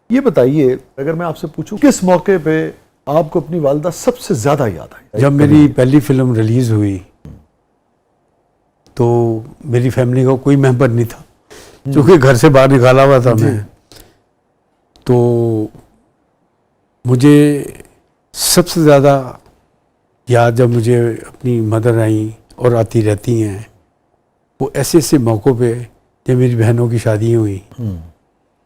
ये बताइए, अगर मैं आपसे पूछूं किस मौके पे आपको अपनी वालदा सबसे ज्यादा याद आई? जब मेरी पहली फिल्म रिलीज हुई तो मेरी फैमिली का कोई मेंबर नहीं था, क्योंकि घर से बाहर निकाला हुआ था मैं। तो मुझे सबसे ज़्यादा याद जब मुझे अपनी मदर आई और आती रहती हैं, वो ऐसे ऐसे मौक़ों पे जब मेरी बहनों की शादी हुई,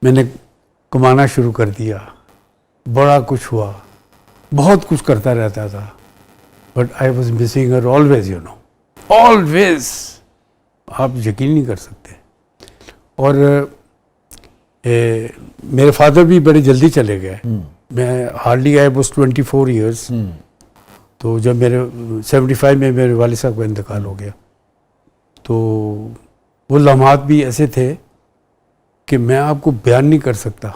मैंने कमाना शुरू कर दिया, बड़ा कुछ हुआ, बहुत कुछ करता रहता था, but I was missing her always, you know, always. आप यकीन नहीं कर सकते। और मेरे फादर भी बड़े जल्दी चले गए। मैं हार्डली आई वाज 24 ईयर्स। तो जब मेरे 75 में मेरे वालिद साहब का इंतकाल हो गया, तो वो लम्हात भी ऐसे थे कि मैं आपको बयान नहीं कर सकता।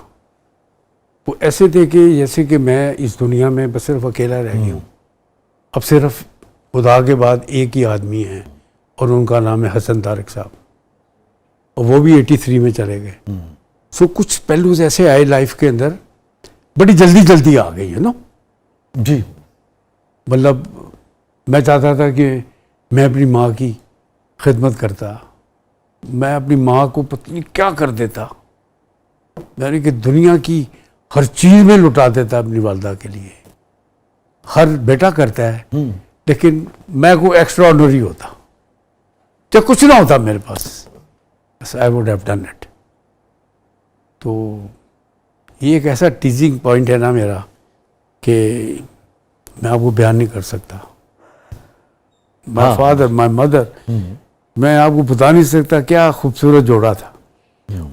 वो ऐसे थे कि जैसे कि मैं इस दुनिया में बस सिर्फ अकेला रह गया हूँ। अब सिर्फ खुदा के बाद एक ही आदमी है और उनका नाम है हसन तारक साहब, और वो भी 83 में चले गए। सो कुछ पहलू ऐसे आए लाइफ के अंदर, बड़ी जल्दी जल्दी आ गई है ना जी। मतलब मैं चाहता था कि मैं अपनी माँ की खिदमत करता, मैं अपनी माँ को पता नहीं क्या कर देता, यानी कि दुनिया की हर चीज़ में लुटा देता अपनी वालदा के लिए। हर बेटा करता है, लेकिन मैं को एक्स्ट्रा ऑर्डिनरी होता, जब कुछ ना होता मेरे पास, I would have done it. तो ये एक ऐसा टीजिंग पॉइंट है ना मेरा कि मैं आपको बयान नहीं कर सकता। माय फादर, माय मदर, मैं आपको बता नहीं सकता क्या खूबसूरत जोड़ा था।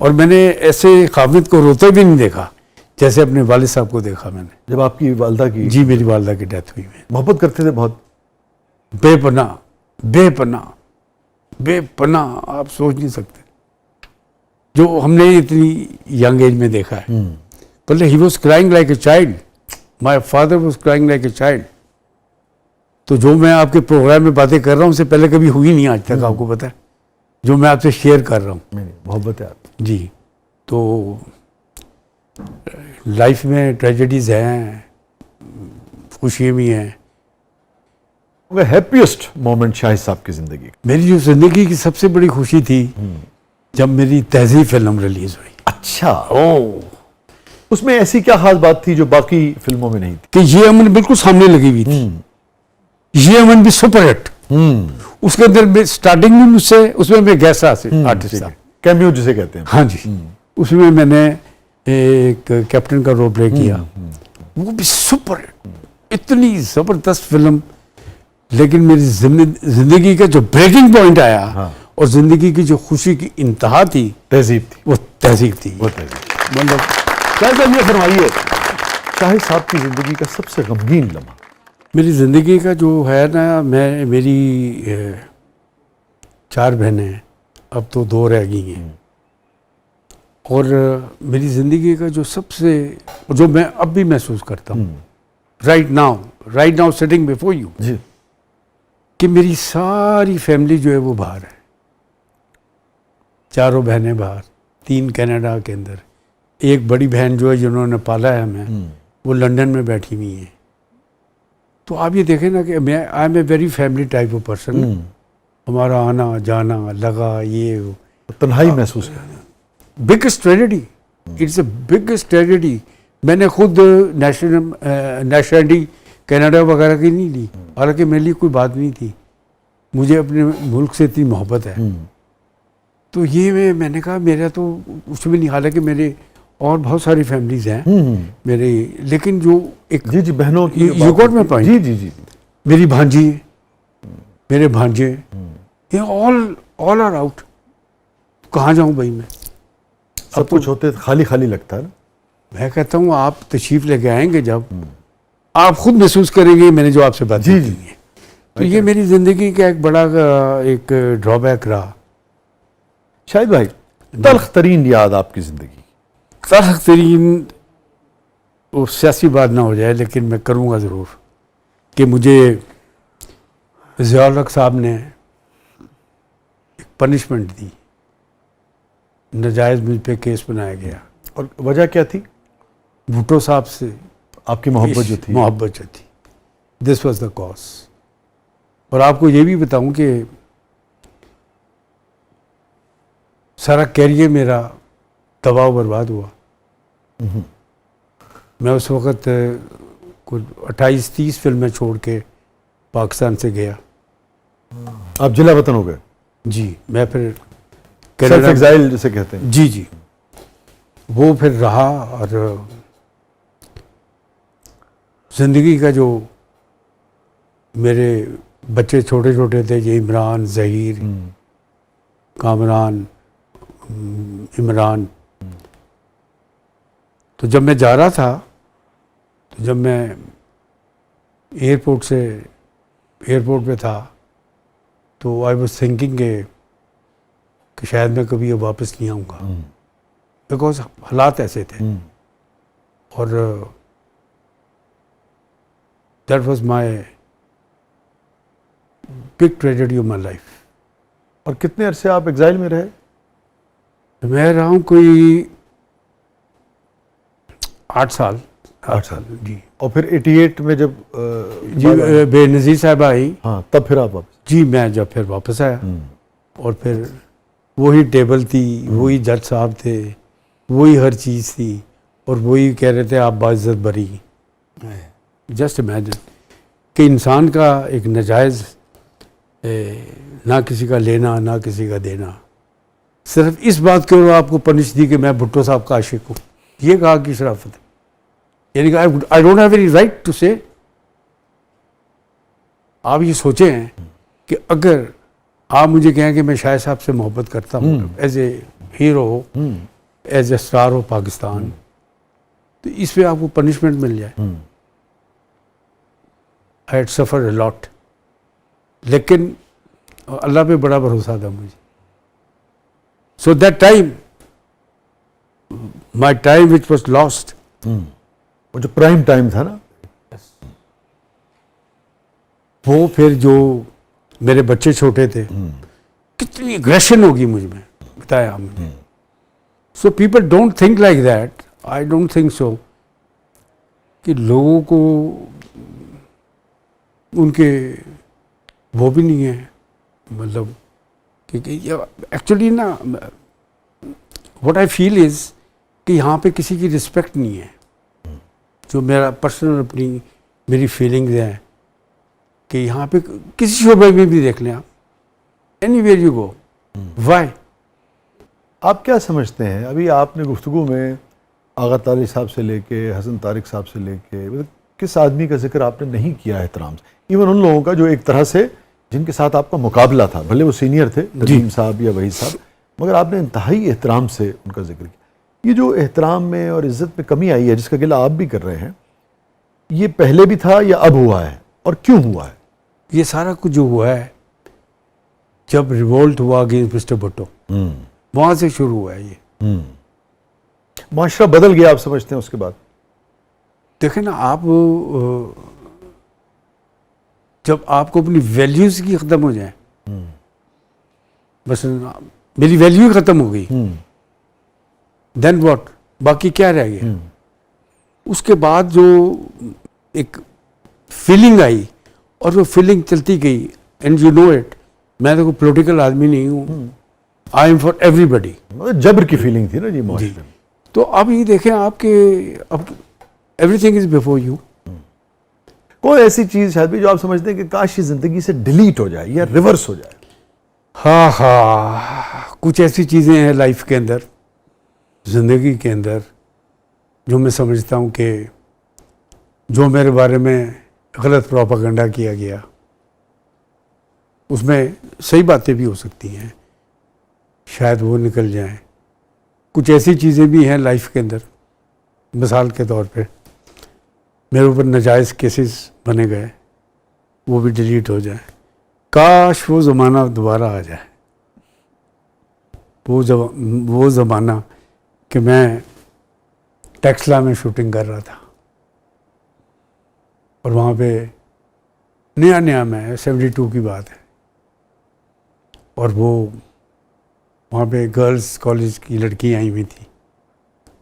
और मैंने ऐसे खामिद को रोते भी नहीं देखा जैसे अपने वालिद साहब को देखा मैंने जब आपकी वालदा की? जी, मेरी वालदा की डेथ हुई। मैं मोहब्बत करते थे बहुत? बेपनाह, बेपनाह, बेपनाह, आप सोच नहीं सकते जो हमने इतनी यंग एज में देखा है। पहले he was crying like a child, my father was crying like a child. तो जो मैं आपके प्रोग्राम में बातें कर रहा हूँ, उससे पहले कभी हुई नहीं आज तक, आपको पता है, जो मैं आपसे शेयर कर रहा हूँ। मोहब्बत है आप जी। तो लाइफ में ट्रेजेडीज हैं, खुशियाँ भी हैं। हैप्पीएस्ट मोमेंट शाहिद साहब की जिंदगी? मेरी जो जिंदगी की सबसे बड़ी खुशी थी जब मेरी तहज़ीब फिल्म रिलीज हुई। अच्छा, ओ, उसमें ऐसी क्या खास बात थी जो बाकी फिल्मों में नहीं थी? कि ये अमन बिल्कुल सामने लगी हुई थी। ये अमन भी सुपर हिट। उसके अंदर स्टार्टिंग में मुझसे, उसमें मैं गेस्ट आर्टिस्ट था, कैमियो जिसे कहते हैं। हाँ जी। उसमें मैंने एक कैप्टन का रोल प्ले किया, वो भी सुपर हिट, इतनी जबरदस्त फिल्म। लेकिन मेरी जिंदगी का जो ब्रेकिंग पॉइंट आया, और जिंदगी की जो खुशी की इंतहा थी, तहजीब थी। वो तहजीब थी। मतलब ये फरमाइए, शाहिद साहब की जिंदगी का सबसे गमगीन लम्हा? मेरी ज़िंदगी का जो है ना, मेरी 4 बहनें, अब तो 2 रह गई हैं। और मेरी ज़िंदगी का जो सबसे, जो मैं अब भी महसूस करता हूँ right now sitting before you, कि मेरी सारी फैमिली जो है वो बाहर है। 4 बहनें बाहर, 3 कनाडा के अंदर, एक बड़ी बहन जो है जिन्होंने पाला है हमें, वो लंदन में बैठी हुई है। तो आप ये देखें ना कि मैं, I am a very family type of person. हमारा आना जाना लगा, ये तन्हाई महसूस करना, biggest tragedy, it's a biggest tragedy. मैंने खुद नेशनलिटी कनाडा वगैरह की नहीं ली, हालांकि मेरे लिए कोई बात नहीं थी, मुझे अपने मुल्क से इतनी मोहब्बत है। तो ये मैंने कहा मेरा तो उसमें नहीं, हालांकि मेरे और बहुत सारी फैमिलीज हैं मेरे, लेकिन जो एक जी बहनों की यू गॉट माय पॉइंट। जी, मेरी भांजी, मेरे भांजे, ये ऑल आर आउट। कहाँ जाऊँ भाई मैं? सब कुछ होते खाली खाली लगता है ना। मैं कहता हूँ आप तशरीफ लेके आएंगे जब, आप खुद महसूस करेंगे मैंने जो आपसे बात की है। तो ये मेरी जिंदगी का एक बड़ा एक ड्रॉबैक रहा। शाहिद भाई, तल्ख तरीन याद आपकी जिंदगी? तल्ख तरीन, वो सियासी बात ना हो जाए, लेकिन मैं करूँगा ज़रूर, कि मुझे ज़िया-उल हक साहब ने एक पनिशमेंट दी, नाजायज़ मुझ पे केस बनाया गया। और वजह क्या थी? भुट्टो साहब से आपकी मोहब्बत जो थी, मोहब्बत जो थी, दिस वाज द कॉज। और आपको ये भी बताऊं कि सारा कैरियर मेरा तबाह बर्बाद हुआ। मैं उस वक़्त कुछ 28-30 फिल्में छोड़ के पाकिस्तान से गया। आप जिला वतन हो गए, जी, मैं फिर सेल्फ एग्जाइल जिसे कहते हैं। जी जी, वो फिर रहा। और ज़िंदगी का जो मेरे बच्चे छोटे छोटे थे, ये इमरान, ज़हीर, कामरान, इमरान, तो जब मैं जा रहा था, तो जब मैं एयरपोर्ट पे था, तो आई वाज थिंकिंग कि शायद मैं कभी अब वापस नहीं आऊँगा, बिकॉज हालात ऐसे थे। और that was my big tragedy of my life. और कितने अरसे आप एग्जाइल में रहे? मैं रहा हूँ कोई 8 साल। 8 साल जी। और फिर 88 में जब जी बेनज़ीर साहब आई, हाँ, तब फिर आप वापस? जी, मैं जब फिर वापस आया, और फिर वही टेबल थी, वही जज साहब थे, वही हर चीज़ थी, और वही कह रहे थे आप बाइज्जत बरी। जस्ट इमेजिन कि इंसान का एक नजायज़ ना किसी का लेना ना किसी का देना, सिर्फ इस बात के ऊपर आपको पनिश दी कि मैं भुट्टो साहब का आशिक हूँ। ये कहा कि शराफत है, यानी कि I don't have any right to say. आप ये सोचें कि अगर आप मुझे कहें कि मैं शाहिद साहब से मोहब्बत करता हूँ as a hero, as a star of Pakistan, तो इस पे आपको पनिशमेंट मिल जाए। I had suffer a lot, लेकिन अल्लाह पे बड़ा भरोसा था मुझे। So that time, my time which was lost, वो जो प्राइम टाइम था ना, वो फिर जो मेरे बच्चे छोटे थे, कितनी एग्रेशन होगी मुझ में, बताया हमने। So people don't think like that, I don't think so, कि लोगों को उनके वो भी नहीं है, मतलब कि एक्चुअली ना, व्हाट आई फील इज कि यहाँ पे किसी की रिस्पेक्ट नहीं है। जो मेरा पर्सनल अपनी मेरी फीलिंग्स हैं कि यहाँ पे किसी शोबे में भी देख लें आप, एनीवेयर यू गो, व्हाई? आप क्या समझते हैं? अभी आपने गुफ्तगू में आगा तारिक साहब से लेके हसन तारिक साहब से लेके, मतलब किस आदमी का जिक्र आपने नहीं किया एहतराम से? इवन उन लोगों का जो एक तरह से जिनके साथ आपका मुकाबला था, भले वो सीनियर थे, नदीम साहब या वहीद साहब, मगर आपने इंतहाई एहतराम से उनका जिक्र किया। ये जो एहतराम में और इज़्ज़त में कमी आई है, जिसका गिला आप भी कर रहे हैं, ये पहले भी था या अब हुआ है, और क्यों हुआ है? ये सारा कुछ जो हुआ है, जब रिवोल्ट हुआ अगेंस्ट मिस्टर भुट्टो, वहाँ से शुरू हुआ है ये। माशरा बदल गया, आप समझते हैं उसके बाद? देखें ना आप, जब आपको अपनी वैल्यूज की खत्म हो जाए, बस मेरी वैल्यू खत्म हो गई, देन व्हाट, बाकी क्या रह गया? उसके बाद जो एक फीलिंग आई और वो फीलिंग चलती गई, एंड यू नो इट, मैं तो कोई पॉलिटिकल आदमी नहीं हूँ, आई एम फॉर एवरीबडी। मतलब जबर की फीलिंग थी ना जी माशरे में। तो अब ये देखें आपके, अब एवरीथिंग इज बिफोर यू। कोई ऐसी चीज शायद भी जो आप समझते हैं कि काश ये जिंदगी से डिलीट हो जाए या रिवर्स हो जाए? हाँ हाँ, कुछ ऐसी चीज़ें हैं लाइफ के अंदर, ज़िंदगी के अंदर, जो मैं समझता हूँ कि जो मेरे बारे में गलत प्रोपेगेंडा किया गया, उसमें सही बातें भी हो सकती हैं, शायद वो निकल जाएं। कुछ ऐसी चीज़ें भी हैं लाइफ के अंदर, मिसाल के तौर पे मेरे ऊपर नाजायज़ केसेस बने गए, वो भी डिलीट हो जाए। काश वो ज़माना दोबारा आ जाए, वो ज़माना कि मैं टेक्सला में शूटिंग कर रहा था, और वहाँ पे नया नया, मैं 72 की बात है, और वो वहाँ पे गर्ल्स कॉलेज की लड़की आई हुई थी,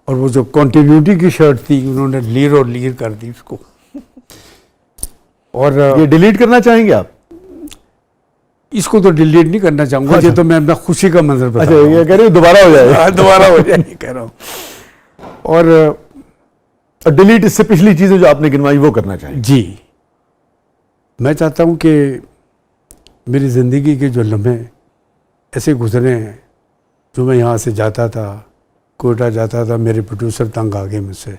और वो जो कॉन्टिन्यूटी की शर्ट थी उन्होंने लीर और लीर कर दी उसको। और ये डिलीट करना चाहेंगे आप? इसको तो डिलीट नहीं करना चाहूंगा, ये तो मैं अपना खुशी का मंजर बता अच्छा, रहा हूँ। ये कह रहे हो दोबारा हो जाए? हाँ, दोबारा हो जाए ये कह रहा हूँ। और डिलीट इससे पिछली चीजें जो आपने गिनवाई वो करना चाहिए। जी, मैं चाहता हूँ कि मेरी ज़िंदगी के जो लम्हे ऐसे गुजरे हैं, जो मैं यहाँ से जाता था, कोयटा जाता था, मेरे प्रोड्यूसर तंग आ गए मुझसे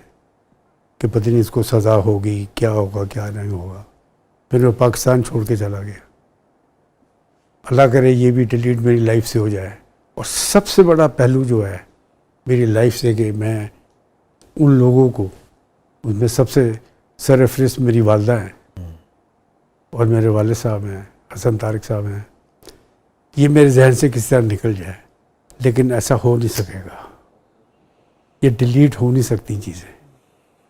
कि पता नहीं इसको सज़ा होगी, क्या होगा क्या नहीं होगा। फिर मैं पाकिस्तान छोड़ के चला गया। अल्लाह करे ये भी डिलीट मेरी लाइफ से हो जाए। और सबसे बड़ा पहलू जो है मेरी लाइफ से कि मैं उन लोगों को, उनमें सबसे सरफरिस्त मेरी वालदा हैं और मेरे वालिद साहब हैं, हसन तारिक साहब हैं, ये मेरे जहन से किसी तरह निकल जाए। लेकिन ऐसा हो नहीं सकेगा, ये डिलीट हो नहीं सकती चीज़ें।